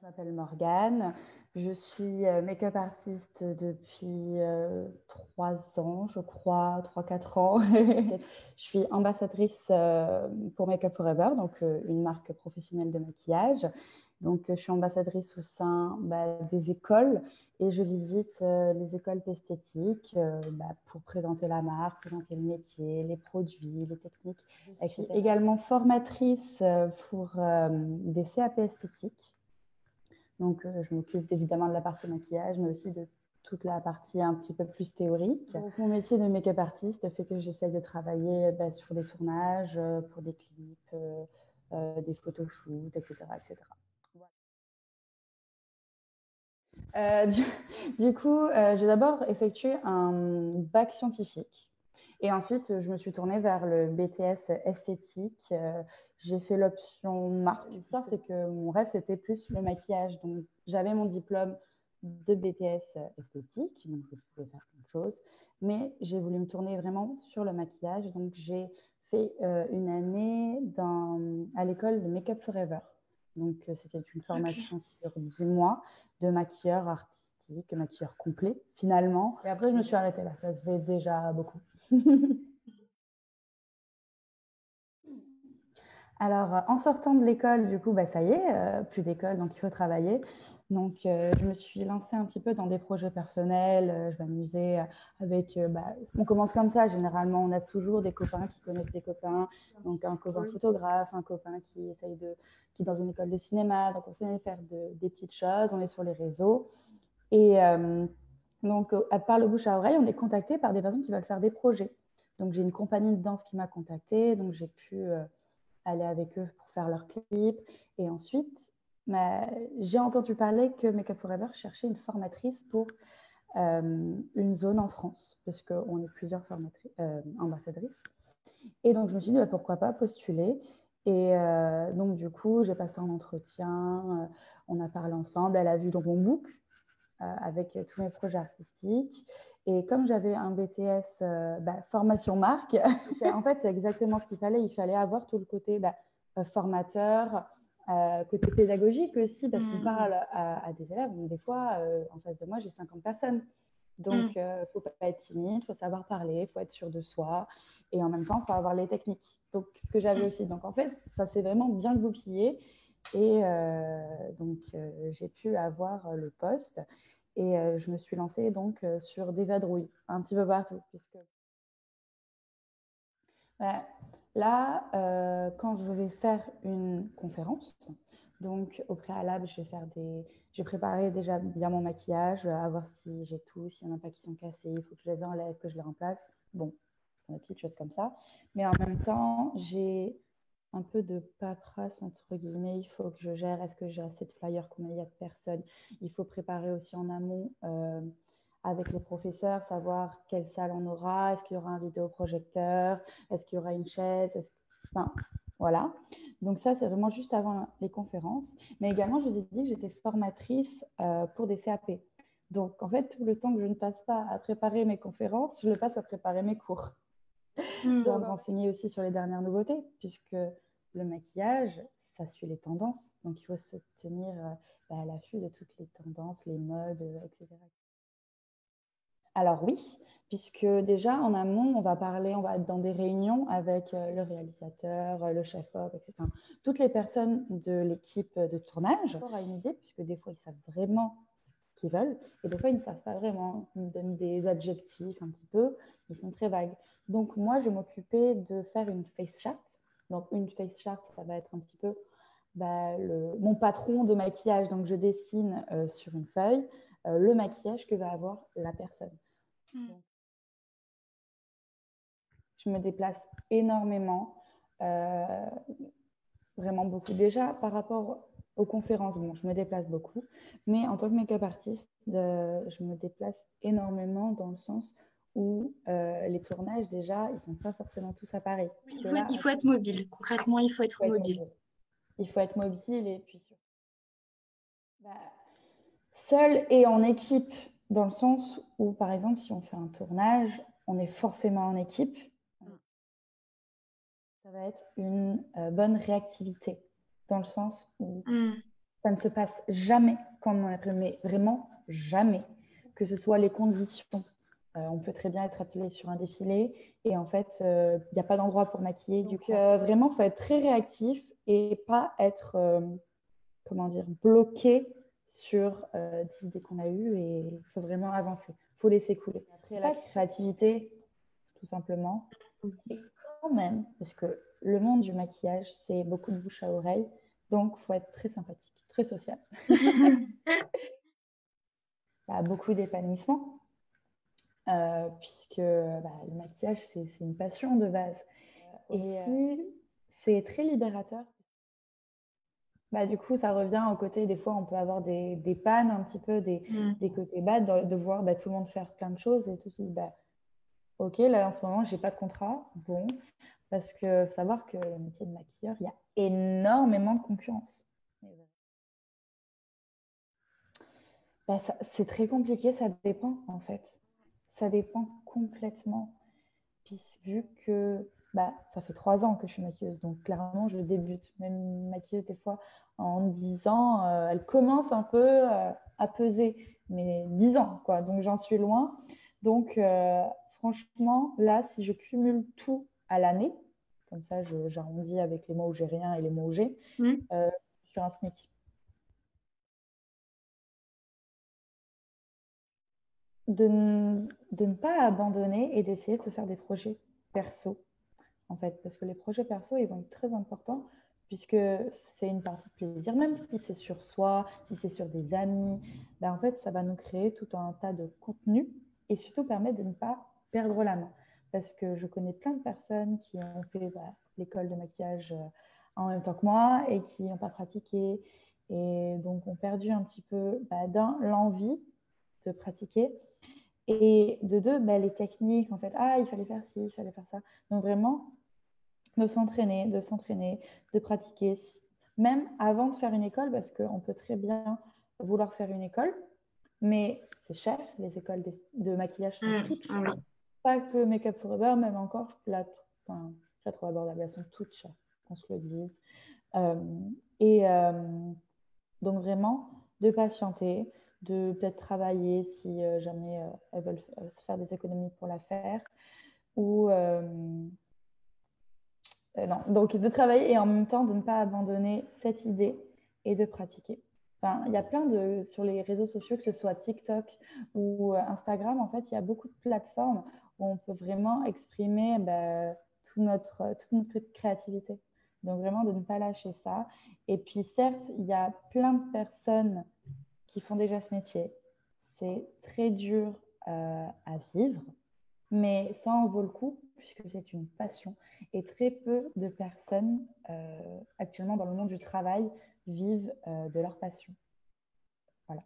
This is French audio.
Je m'appelle Morgane, je suis make-up artiste depuis 3 ans, je crois, 3-4 ans. Je suis ambassadrice pour Make Up Forever, donc une marque professionnelle de maquillage. Donc, je suis ambassadrice au sein des écoles et je visite les écoles d'esthétique pour présenter la marque, présenter le métier, les produits, les techniques. Je suis également formatrice pour des CAP esthétiques. Donc, je m'occupe évidemment de la partie maquillage, mais aussi de toute la partie un petit peu plus théorique. Donc, mon métier de make-up artiste fait que j'essaye de travailler sur des tournages, pour des clips, des photoshoots, etc. etc. Du coup, j'ai d'abord effectué un bac scientifique. Et ensuite, je me suis tournée vers le BTS esthétique. J'ai fait l'option marque. L'histoire, c'est que mon rêve, c'était plus le maquillage. Donc, j'avais mon diplôme de BTS esthétique, donc je pouvais faire plein de choses. Mais j'ai voulu me tourner vraiment sur le maquillage. Donc, j'ai fait une année à l'école de Make Up Forever. Donc, c'était une formation sur 10 mois de maquilleur artistique, maquilleur complet, finalement. Et après, je me suis arrêtée là. Ça se fait déjà beaucoup. Alors, en sortant de l'école, du coup, ça y est, plus d'école, donc il faut travailler. Donc, je me suis lancée un petit peu dans des projets personnels. Je m'amusais avec... on commence comme ça, généralement. On a toujours des copains qui connaissent des copains. Donc, un copain photographe, un copain qui est dans une école de cinéma. Donc, on essaie de faire des petites choses. On est sur les réseaux. Et donc, par le bouche à oreille, on est contacté par des personnes qui veulent faire des projets. Donc, j'ai une compagnie de danse qui m'a contactée. Donc, j'ai pu aller avec eux pour faire leurs clips. Et ensuite, j'ai entendu parler que Make Up Forever cherchait une formatrice pour une zone en France, parce qu'on est plusieurs ambassadrices. Et donc, je me suis dit, pourquoi pas postuler. Et donc, du coup, j'ai passé un entretien, on a parlé ensemble, elle a vu donc mon book avec tous mes projets artistiques. Et comme j'avais un BTS formation marque, en fait, c'est exactement ce qu'il fallait. Il fallait avoir tout le côté formateur, côté pédagogique aussi, parce qu'on parle à des élèves. Donc, des fois, en face de moi, j'ai 50 personnes. Donc, il ne faut pas être timide, il faut savoir parler, il faut être sûr de soi. Et en même temps, il faut avoir les techniques. Donc, ce que j'avais aussi. Donc, en fait, ça s'est vraiment bien goupillé. Et donc, j'ai pu avoir le poste. Et je me suis lancée donc sur des vadrouilles, un petit peu partout. Là, quand je vais faire une conférence, donc au préalable, je vais préparer déjà bien mon maquillage, à voir si j'ai tout, s'il y en a pas qui sont cassés, il faut que je les enlève, que je les remplace. Bon, des petites choses comme ça. Mais en même temps, j'ai un peu de paperasse, entre guillemets. Il faut que je gère, est-ce que j'ai assez de flyers, combien il y a de personnes. Il faut préparer aussi en amont avec les professeurs, savoir quelle salle on aura, est-ce qu'il y aura un vidéoprojecteur, est-ce qu'il y aura une chaise, enfin, voilà. Donc ça, c'est vraiment juste avant les conférences. Mais également, je vous ai dit que j'étais formatrice pour des CAP. Donc, en fait, tout le temps que je ne passe pas à préparer mes conférences, je le passe à préparer mes cours. Je dois me renseigner aussi sur les dernières nouveautés, puisque le maquillage, ça suit les tendances. Donc, il faut se tenir à l'affût de toutes les tendances, les modes, etc. Alors oui, puisque déjà en amont, on va être dans des réunions avec le réalisateur, le chef-op, etc. Toutes les personnes de l'équipe de tournage pour avoir une idée, puisque des fois, ils savent vraiment ce qu'ils veulent, et des fois, ils ne savent pas vraiment. Ils me donnent des adjectifs un petit peu, ils sont très vagues. Donc moi, je vais m'occuper de faire une face chart. Donc une face chart, ça va être un petit peu mon patron de maquillage. Donc je dessine sur une feuille le maquillage que va avoir la personne. Donc, je me déplace énormément, vraiment beaucoup. Déjà, par rapport aux conférences, bon, je me déplace beaucoup, mais en tant que make-up artiste, je me déplace énormément dans le sens où les tournages, déjà, ils ne sont pas forcément tous à Paris. Il faut être mobile. Concrètement, il faut être mobile. Il faut être mobile et puis seul et en équipe, dans le sens où, par exemple, si on fait un tournage, on est forcément en équipe. Ça va être une bonne réactivité, dans le sens où Ça ne se passe jamais comme on aimerait, mais vraiment jamais. Que ce soit les conditions. On peut très bien être appelé sur un défilé et en fait, il n'y a pas d'endroit pour maquiller. Du coup, vraiment, il faut être très réactif et pas être, comment dire, bloqué sur des idées qu'on a eues et il faut vraiment avancer. Il faut laisser couler. Après, la créativité, tout simplement. Et quand même, parce que le monde du maquillage, c'est beaucoup de bouche à oreille, donc il faut être très sympathique, très social. Beaucoup d'épanouissement, puisque le maquillage, c'est une passion de base. Et aussi, c'est très libérateur. Du coup, ça revient au côté, des fois, on peut avoir des pannes un petit peu, des côtés bas, de voir tout le monde faire plein de choses et tout. Ok, là, en ce moment, j'ai pas de contrat. Bon, parce que faut savoir que le métier de maquilleur, il y a énormément de concurrence. C'est très compliqué, ça dépend en fait. Ça dépend complètement. Puis vu que ça fait 3 ans que je suis maquilleuse, donc clairement je débute. Même maquilleuse des fois en 10 ans, elle commence un peu à peser, mais 10 ans quoi, donc j'en suis loin. Donc franchement, là, si je cumule tout à l'année, comme ça j'arrondis avec les mois où j'ai rien et les mois où j'ai, sur un SMIC. De ne pas abandonner et d'essayer de se faire des projets perso, en fait, parce que les projets perso, ils vont être très importants puisque c'est une partie de plaisir, même si c'est sur soi, si c'est sur des amis, en fait, ça va nous créer tout un tas de contenu et surtout permettre de ne pas perdre la main. Parce que je connais plein de personnes qui ont fait l'école de maquillage en même temps que moi et qui n'ont pas pratiqué et donc ont perdu un petit peu d'un l'envie de pratiquer et de deux, les techniques, en fait, il fallait faire ci, il fallait faire ça. Donc vraiment, de s'entraîner, de pratiquer, même avant de faire une école, parce qu'on peut très bien vouloir faire une école, mais c'est cher, les écoles de maquillage sont toutes chères. Pas que Make-up Forever, même encore, là, très trop abordables, elles sont toutes chères, qu'on se le dise. Donc vraiment, de patienter, de peut-être travailler si jamais elles veulent se faire des économies pour la faire. Ou non, donc de travailler et en même temps de ne pas abandonner cette idée et de pratiquer. Enfin, il y a plein de, sur les réseaux sociaux, que ce soit TikTok ou Instagram, en fait, il y a beaucoup de plateformes où on peut vraiment exprimer toute notre créativité. Donc vraiment de ne pas lâcher ça. Et puis certes, il y a plein de personnes qui font déjà ce métier. C'est très dur à vivre, mais ça en vaut le coup puisque c'est une passion. Et très peu de personnes actuellement dans le monde du travail vivent de leur passion. Voilà.